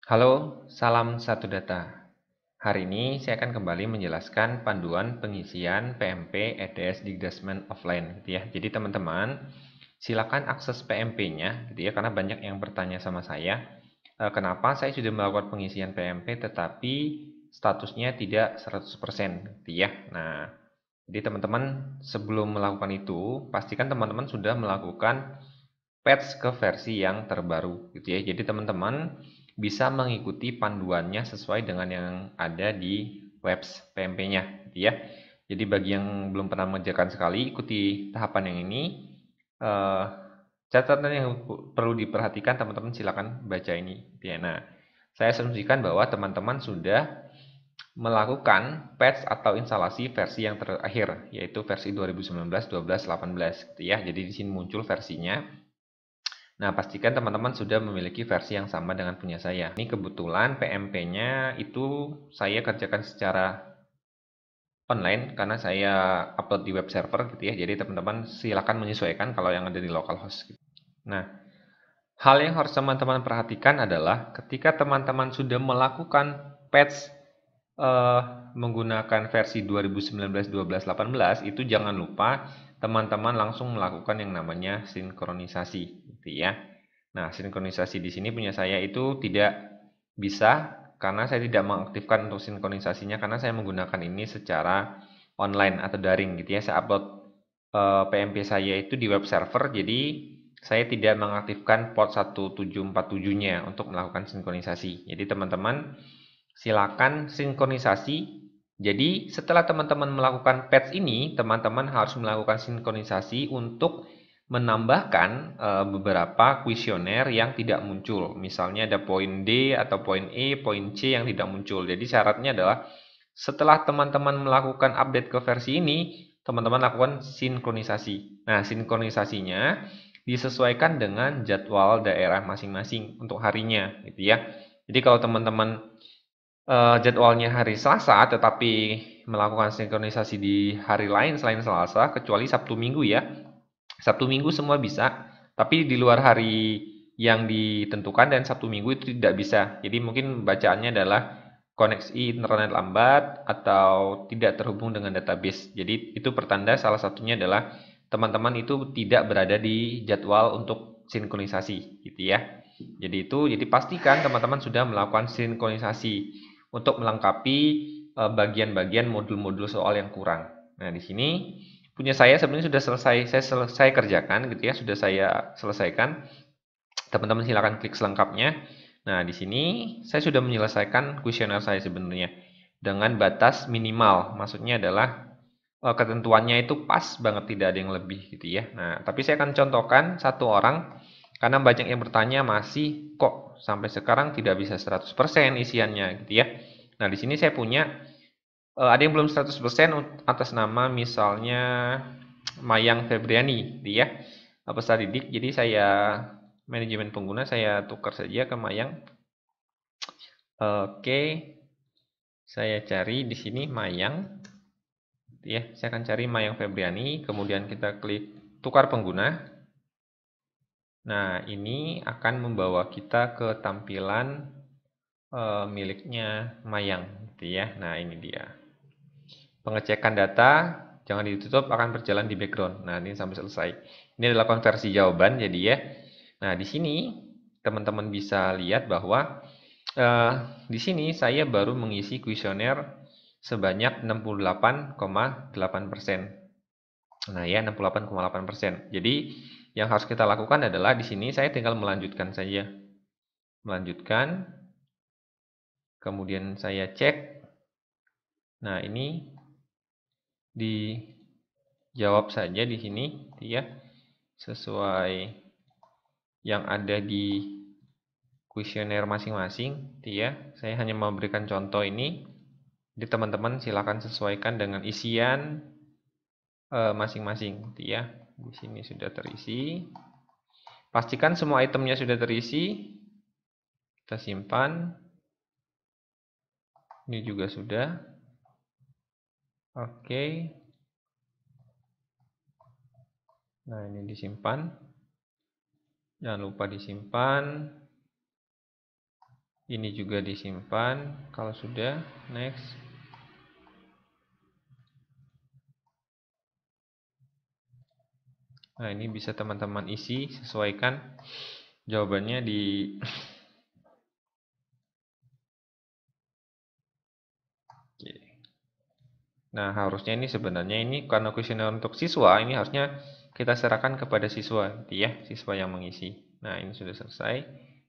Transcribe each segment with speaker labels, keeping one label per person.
Speaker 1: Halo, salam satu data. Hari ini saya akan kembali menjelaskan panduan pengisian PMP EDS Digdasmen Offline gitu ya. Jadi teman-teman, silakan akses PMP-nya gitu ya, karena banyak yang bertanya sama saya, kenapa saya sudah melakukan pengisian PMP tetapi statusnya tidak 100% gitu ya. Nah, jadi teman-teman sebelum melakukan itu, pastikan teman-teman sudah melakukan patch ke versi yang terbaru gitu ya. Jadi teman-teman bisa mengikuti panduannya sesuai dengan yang ada di webs PMP-nya gitu ya. Jadi bagi yang belum pernah mengerjakan sekali, ikuti tahapan yang ini. Eh, Catatan yang perlu diperhatikan teman-teman silakan baca ini gitu ya. Nah, saya asumsikan bahwa teman-teman sudah melakukan patch atau instalasi versi yang terakhir, yaitu versi 2019, 12, 18 gitu ya. Jadi di sini muncul versinya. Nah, pastikan teman-teman sudah memiliki versi yang sama dengan punya saya. Ini kebetulan PMP-nya itu saya kerjakan secara online karena saya upload di web server gitu ya. Jadi teman-teman silakan menyesuaikan kalau yang ada di localhost gitu. Nah, hal yang harus teman-teman perhatikan adalah ketika teman-teman sudah melakukan patch eh, menggunakan versi 2019, 12, 18 itu jangan lupa teman-teman langsung melakukan yang namanya sinkronisasi gitu ya. Nah, sinkronisasi di sini punya saya itu tidak bisa karena saya tidak mengaktifkan untuk sinkronisasinya karena saya menggunakan ini secara online atau daring gitu ya. Saya upload PMP saya itu di web server, jadi saya tidak mengaktifkan port 1747-nya untuk melakukan sinkronisasi. Jadi teman-teman silakan sinkronisasi. Jadi setelah teman-teman melakukan patch ini, teman-teman harus melakukan sinkronisasi untuk menambahkan beberapa kuesioner yang tidak muncul. Misalnya ada poin D atau poin E, poin C yang tidak muncul. Jadi syaratnya adalah setelah teman-teman melakukan update ke versi ini, teman-teman lakukan sinkronisasi. Nah, sinkronisasinya disesuaikan dengan jadwal daerah masing-masing untuk harinya, gitu ya. Jadi kalau teman-teman jadwalnya hari Selasa, tetapi melakukan sinkronisasi di hari lain selain Selasa, kecuali Sabtu Minggu ya. Sabtu Minggu semua bisa, tapi di luar hari yang ditentukan dan Sabtu Minggu itu tidak bisa. Jadi mungkin bacaannya adalah koneksi internet lambat atau tidak terhubung dengan database. Jadi itu pertanda salah satunya adalah teman-teman itu tidak berada di jadwal untuk sinkronisasi gitu ya. Jadi pastikan teman-teman sudah melakukan sinkronisasi untuk melengkapi bagian-bagian modul-modul soal yang kurang. Nah, di sini punya saya sebenarnya sudah selesai, saya selesai kerjakan gitu ya, sudah saya selesaikan. Teman-teman silakan klik selengkapnya. Nah, di sini saya sudah menyelesaikan kuesioner saya sebenarnya dengan batas minimal. Maksudnya adalah ketentuannya itu pas banget, tidak ada yang lebih gitu ya. Nah, tapi saya akan contohkan satu orang karena banyak yang bertanya masih kok sampai sekarang tidak bisa 100% isiannya gitu ya. Nah, di sini saya punya ada yang belum 100% atas nama misalnya Mayang Febriani gitu ya. Peserta didik. Jadi saya manajemen pengguna saya tukar saja ke Mayang. Oke, saya cari di sini Mayang. Ya, saya akan cari Mayang Febriani, kemudian kita klik tukar pengguna. Nah, ini akan membawa kita ke tampilan miliknya Mayang, gitu ya. Nah, ini dia. Pengecekan data jangan ditutup, akan berjalan di background. Nah, ini sampai selesai. Ini adalah konversi jawaban, jadi ya. Nah, di sini teman-teman bisa lihat bahwa di sini saya baru mengisi kuesioner sebanyak 68,8%. Nah, ya 68,8%. Jadi, yang harus kita lakukan adalah di sini saya tinggal melanjutkan saja. Melanjutkan. Kemudian saya cek. Nah, ini dijawab saja di sini ya. Sesuai yang ada di kuesioner masing-masing ya. Saya hanya memberikan contoh ini. Jadi teman-teman silakan sesuaikan dengan isian masing-masing ya. Di sini sudah terisi. Pastikan semua itemnya sudah terisi. Kita simpan. Ini juga sudah. Oke. Nah, ini disimpan. Jangan lupa disimpan. Ini juga disimpan. Kalau sudah, next. Nah, ini bisa teman-teman isi, sesuaikan jawabannya di Nah, harusnya ini sebenarnya ini karena kuesioner untuk siswa, ini harusnya kita serahkan kepada siswa, gitu ya, siswa yang mengisi. Nah, ini sudah selesai.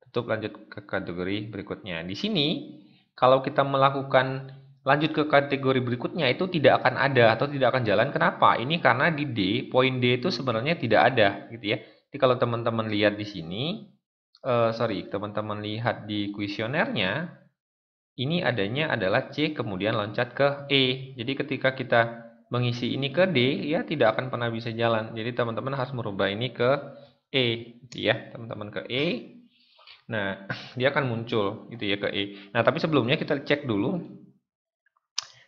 Speaker 1: Tutup, lanjut ke kategori berikutnya. Di sini, kalau kita melakukan lanjut ke kategori berikutnya itu tidak akan ada atau tidak akan jalan. Kenapa? Ini karena di D, poin D itu sebenarnya tidak ada, gitu ya. Jadi kalau teman-teman lihat di sini, teman-teman lihat di kuesionernya, ini adanya adalah C kemudian loncat ke E. Jadi ketika kita mengisi ini ke D, ya tidak akan pernah bisa jalan. Jadi teman-teman harus merubah ini ke E, gitu ya, teman-teman ke E. Nah, dia akan muncul gitu ya ke E. Nah, tapi sebelumnya kita cek dulu.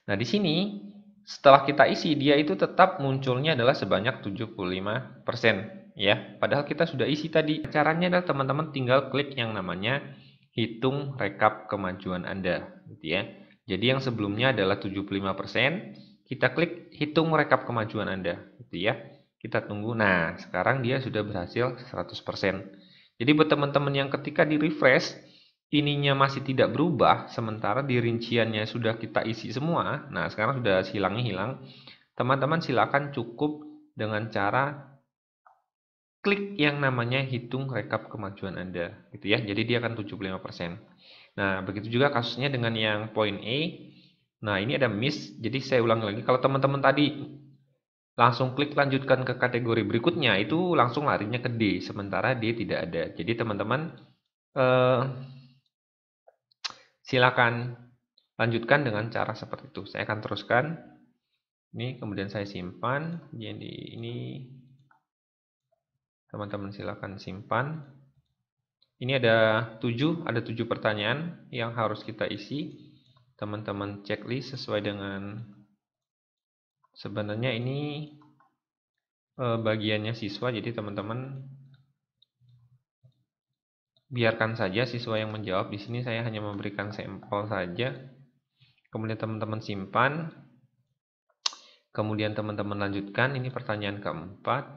Speaker 1: Nah, di sini setelah kita isi dia itu tetap munculnya adalah sebanyak 75%, ya. Padahal kita sudah isi tadi. Caranya adalah teman-teman tinggal klik yang namanya hitung rekap kemajuan Anda, gitu ya. Jadi yang sebelumnya adalah 75%, kita klik hitung rekap kemajuan Anda, gitu ya. Kita tunggu. Nah, sekarang dia sudah berhasil 100%. Jadi buat teman-teman yang ketika di-refresh ininya masih tidak berubah, sementara di rinciannya sudah kita isi semua. Nah, sekarang sudah hilangnya hilang. Teman-teman silakan cukup dengan cara klik yang namanya hitung rekap kemajuan Anda, gitu ya. Jadi dia akan 75%. Nah, begitu juga kasusnya dengan yang poin E. Nah, ini ada miss. Jadi saya ulang lagi, kalau teman-teman tadi langsung klik lanjutkan ke kategori berikutnya, itu langsung larinya ke D, sementara D tidak ada. Jadi teman-teman silakan lanjutkan dengan cara seperti itu. Saya akan teruskan. Ini kemudian saya simpan. Jadi ini teman-teman silakan simpan. Ini ada 7 pertanyaan yang harus kita isi. Teman-teman checklist sesuai dengan sebenarnya ini bagiannya siswa, jadi teman-teman biarkan saja siswa yang menjawab. Di sini saya hanya memberikan sampel saja. Kemudian teman-teman simpan. Kemudian teman-teman lanjutkan. Ini pertanyaan keempat.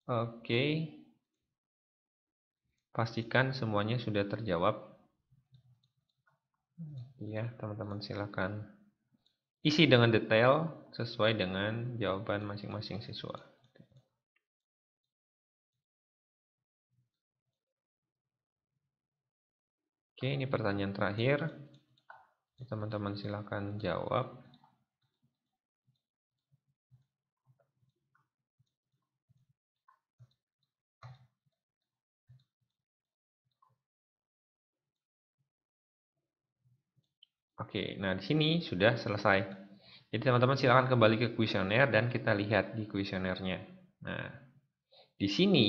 Speaker 1: Oke. Pastikan semuanya sudah terjawab. Ya, teman-teman silakan isi dengan detail sesuai dengan jawaban masing-masing siswa. Oke, ini pertanyaan terakhir. Teman-teman silakan jawab. Oke, nah di sini sudah selesai. Jadi teman-teman silakan kembali ke kuesioner dan kita lihat di kuesionernya. Nah, di sini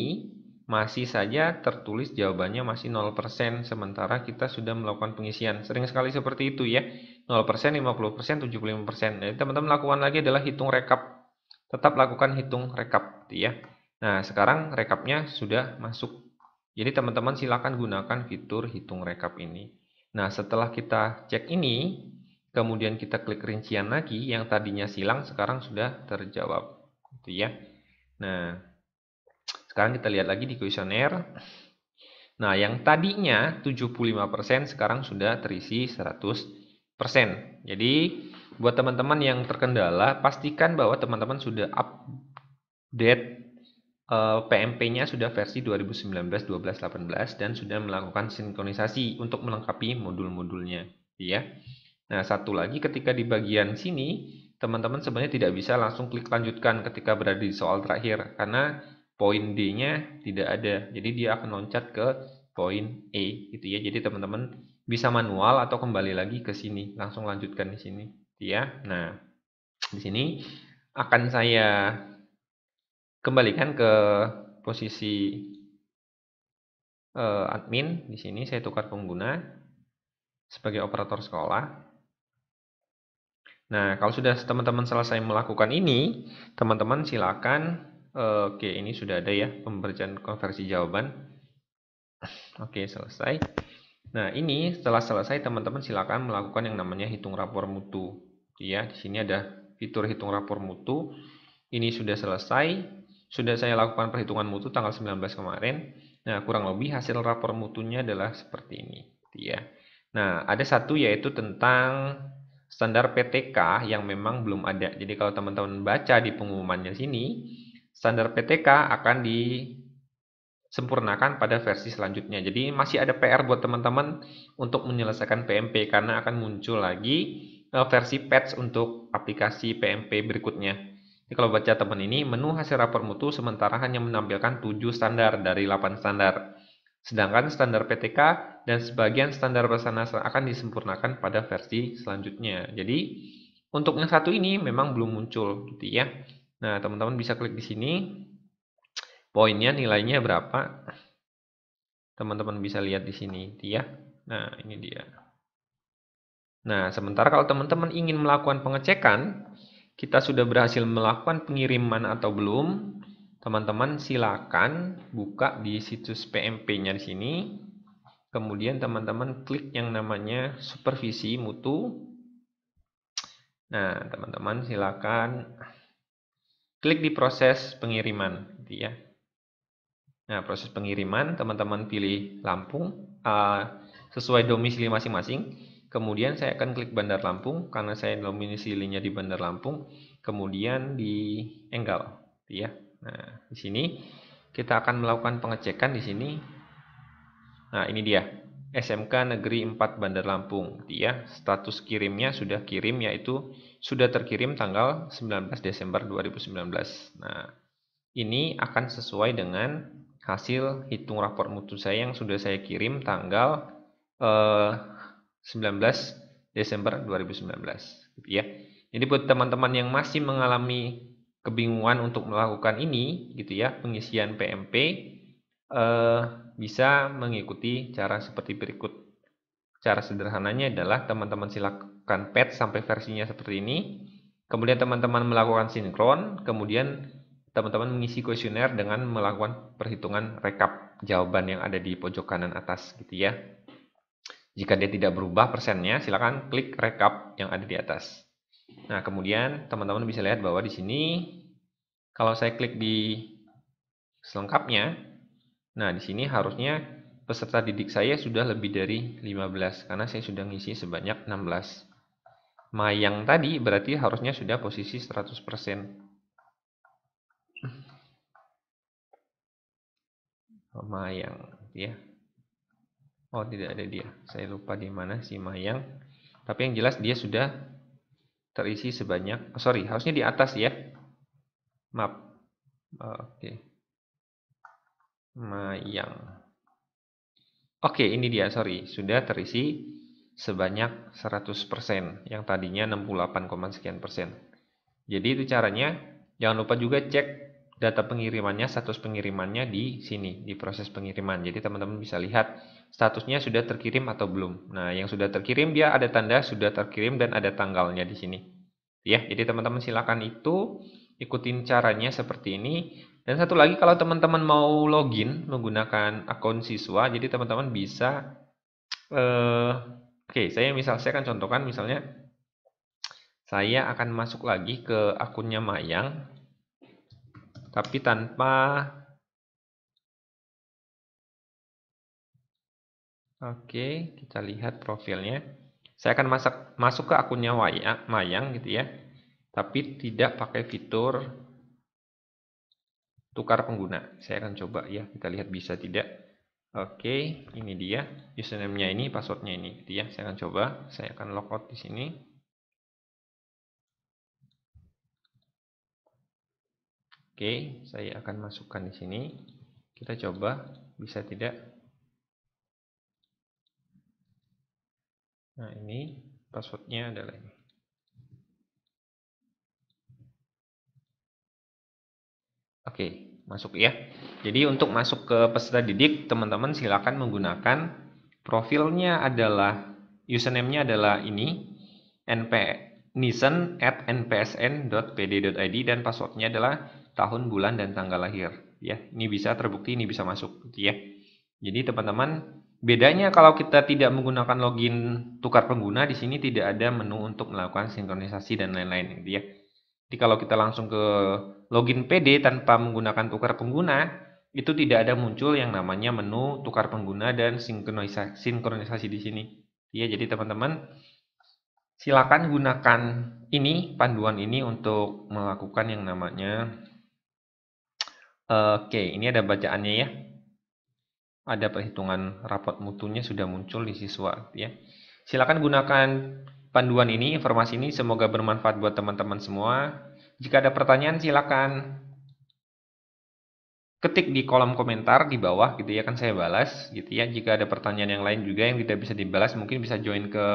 Speaker 1: masih saja tertulis jawabannya masih 0%, sementara kita sudah melakukan pengisian. Sering sekali seperti itu ya. 0%, 50%, 75%. Jadi teman-teman lakukan lagi adalah hitung rekap. Tetap lakukan hitung rekap, ya. Nah, sekarang rekapnya sudah masuk. Jadi teman-teman silakan gunakan fitur hitung rekap ini. Nah, setelah kita cek ini, kemudian kita klik rincian lagi, yang tadinya silang sekarang sudah terjawab, gitu ya. Nah, sekarang kita lihat lagi di kuesioner. Nah, yang tadinya 75% sekarang sudah terisi 100%. Jadi, buat teman-teman yang terkendala, pastikan bahwa teman-teman sudah update PMP-nya sudah versi 2019-12-18 dan sudah melakukan sinkronisasi untuk melengkapi modul-modulnya, ya. Nah, satu lagi ketika di bagian sini, teman-teman sebenarnya tidak bisa langsung klik lanjutkan ketika berada di soal terakhir karena poin D-nya tidak ada. Jadi dia akan loncat ke poin E, gitu ya. Jadi teman-teman bisa manual atau kembali lagi ke sini, langsung lanjutkan di sini, ya. Nah, di sini akan saya kembalikan ke posisi admin. Di sini saya tukar pengguna sebagai operator sekolah. Nah, kalau sudah teman-teman selesai melakukan ini, teman-teman silakan. Oke, ini sudah ada ya pembacaan konversi jawaban. Oke, selesai. Nah, ini setelah selesai teman-teman silakan melakukan yang namanya hitung rapor mutu. Ya, di sini ada fitur hitung rapor mutu. Ini sudah selesai. Sudah saya lakukan perhitungan mutu tanggal 19 kemarin. Nah, kurang lebih hasil rapor mutunya adalah seperti ini, ya. Nah, ada satu yaitu tentang standar PTK yang memang belum ada. Jadi kalau teman-teman baca di pengumumannya sini, standar PTK akan disempurnakan pada versi selanjutnya. Jadi masih ada PR buat teman-teman untuk menyelesaikan PMP karena akan muncul lagi versi patch untuk aplikasi PMP berikutnya. Jadi kalau baca teman ini, menu hasil rapor mutu sementara hanya menampilkan 7 standar dari 8 standar. Sedangkan standar PTK dan sebagian standar bersana akan disempurnakan pada versi selanjutnya. Jadi untuk yang satu ini memang belum muncul gitu ya. Nah, teman-teman bisa klik di sini. Poinnya nilainya berapa? Teman-teman bisa lihat di sini ya. Nah, ini dia. Nah, sementara kalau teman-teman ingin melakukan pengecekan, kita sudah berhasil melakukan pengiriman atau belum, teman-teman silakan buka di situs PMP-nya di sini. Kemudian teman-teman klik yang namanya supervisi mutu. Nah, teman-teman silakan klik di proses pengiriman, gitu ya. Nah, proses pengiriman teman-teman pilih Lampung sesuai domisili masing-masing. Kemudian saya akan klik Bandar Lampung karena saya domisilinya di Bandar Lampung. Kemudian di Enggal, gitu ya. Nah, di sini kita akan melakukan pengecekan di sini. Nah, ini dia. SMK Negeri 4 Bandar Lampung, gitu ya. Status kirimnya sudah kirim, yaitu sudah terkirim tanggal 19 Desember 2019. Nah, ini akan sesuai dengan hasil hitung rapor mutu saya yang sudah saya kirim tanggal 19 Desember 2019, gitu ya. Jadi buat teman-teman yang masih mengalami kebingungan untuk melakukan ini, gitu ya, pengisian PMP, bisa mengikuti cara seperti berikut. Cara sederhananya adalah teman-teman silakan patch sampai versinya seperti ini. Kemudian teman-teman melakukan sinkron, kemudian teman-teman mengisi kuesioner dengan melakukan perhitungan rekap jawaban yang ada di pojok kanan atas, gitu ya. Jika dia tidak berubah persennya, silakan klik rekap yang ada di atas. Nah, kemudian teman-teman bisa lihat bahwa di sini kalau saya klik di selengkapnya, nah di sini harusnya peserta didik saya sudah lebih dari 15 karena saya sudah ngisi sebanyak 16. Mayang tadi berarti harusnya sudah posisi 100%. Mayang, ya. Oh, tidak ada dia. Saya lupa di mana si Mayang. Tapi yang jelas dia sudah terisi sebanyak, sorry, harusnya di atas ya. Maaf. Oke. Mayang. Oke, ini dia, sorry. Sudah terisi sebanyak 100%. Yang tadinya 68, sekian persen. Jadi itu caranya. Jangan lupa juga cek data pengirimannya, status pengirimannya di sini, di proses pengiriman. Jadi teman-teman bisa lihat statusnya sudah terkirim atau belum. Nah, yang sudah terkirim dia ada tanda sudah terkirim dan ada tanggalnya di sini. Ya, jadi teman-teman silakan itu ikutin caranya seperti ini. Dan satu lagi kalau teman-teman mau login menggunakan akun siswa, jadi teman-teman bisa oke, saya akan contohkan misalnya saya akan masuk lagi ke akunnya Mayang tapi tanpa oke, kita lihat profilnya. Saya akan masuk ke akunnya Mayang gitu ya. Tapi tidak pakai fitur tukar pengguna. Saya akan coba ya, kita lihat bisa tidak. Oke, ini dia username-nya ini, password-nya ini gitu ya. Saya akan coba, saya akan logout di sini. Oke, saya akan masukkan di sini. Kita coba bisa tidak. Nah, ini password-nya adalah ini. Oke, masuk ya. Jadi untuk masuk ke peserta didik, teman-teman silakan menggunakan profilnya adalah username-nya adalah ini nisen@npsn.pd.id dan passwordnya adalah tahun, bulan dan tanggal lahir. Ya, ini bisa terbukti, ini bisa masuk, gitu ya. Jadi teman-teman Bedanya kalau kita tidak menggunakan login tukar pengguna, di sini tidak ada menu untuk melakukan sinkronisasi dan lain-lain, gitu ya. Jadi kalau kita langsung ke login PD tanpa menggunakan tukar pengguna, itu tidak ada muncul yang namanya menu tukar pengguna dan sinkronisasi di sini. Ya, jadi teman-teman silakan gunakan panduan ini untuk melakukan yang namanya oke, ini ada bacaannya ya. Ada perhitungan rapot mutunya sudah muncul di siswa ya. Silakan gunakan panduan ini, informasi ini semoga bermanfaat buat teman-teman semua. Jika ada pertanyaan silakan ketik di kolom komentar di bawah gitu ya, kan saya balas gitu ya. Jika ada pertanyaan yang lain juga yang tidak bisa dibalas, mungkin bisa join ke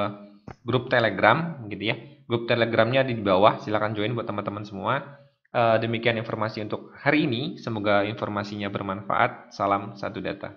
Speaker 1: grup Telegram gitu ya. Grup Telegramnya di bawah, silakan join buat teman-teman semua. Demikian informasi untuk hari ini, semoga informasinya bermanfaat. Salam satu data.